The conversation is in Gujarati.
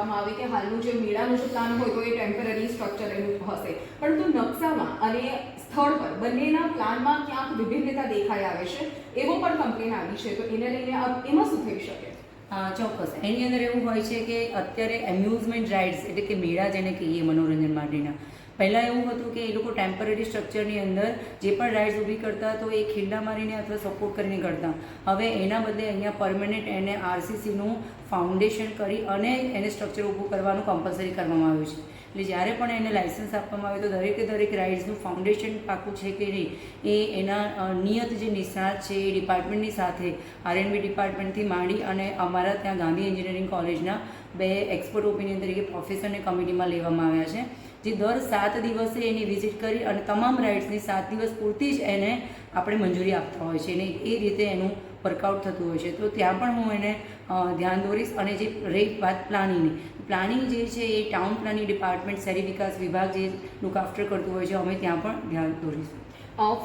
આવે કે હાલનું જે મેળાનું જે પ્લાન હોય તો એ ટેમ્પરરી સ્ટ્રક્ચર એનું હશે, પરંતુ નકશામાં અને સ્થળ પર બંનેના પ્લાનમાં ક્યાંક વિભિન્નતા દેખાઈ આવે છે, એવો પણ કમ્પ્લેન આવી છે. તો એને લઈને એમાં શું થઈ શકે? ચોક્કસ. એની અંદર એવું હોય છે કે અત્યારે એમ્યુઝમેન્ટ રાઇડ્સ એટલે કે મેળા જેને કહીએ મનોરંજન માટેના, પહેલાં એવું હતું કે એ લોકો ટેમ્પરરી સ્ટ્રક્ચરની અંદર જે પણ રાઇડ્સ ઊભી કરતા તો એ ખીલ્લા મારીને અથવા સપોર્ટ કરીને કરતા. હવે એના બદલે અહીંયા પરમનન્ટ એને આરસીસીનું ફાઉન્ડેશન કરી અને એને સ્ટ્રક્ચર ઊભું કરવાનું કમ્પલસરી કરવામાં આવ્યું છે. એટલે જ્યારે પણ એને લાઇસન્સ આપવામાં આવે તો દરેકે દરેક રાઇડ્સનું ફાઉન્ડેશન પાકું છે કે નહીં એ એના નિયત જે નિષ્ણાત છે એ ડિપાર્ટમેન્ટની સાથે R&B ડિપાર્ટમેન્ટથી માંડી અને અમારા ત્યાં ગાંધી એન્જિનિયરિંગ કોલેજના 2 એક્સપર્ટ ઓપિનિયન તરીકે પ્રોફેસરને કમિટીમાં લેવામાં આવ્યા છે, જે દર 7 દિવસે એની વિઝિટ કરી અને તમામ રાઇડ્સની 7 દિવસ પૂરતી જ એને આપણે મંજૂરી આપતા હોય છે અને એ રીતે એનું વર્કઆઉટ થતું હોય છે. તો ત્યાં પણ હું એને ધ્યાન દોરીશ. અને જે રહી વાત પ્લાનિંગ જે છે એ ટાઉન પ્લાનિંગ ડિપાર્ટમેન્ટ, શહેરી વિકાસ વિભાગ જે લુક આફ્ટર કરતું હોય છે, અમે ત્યાં પણ ધ્યાન દોરીશું.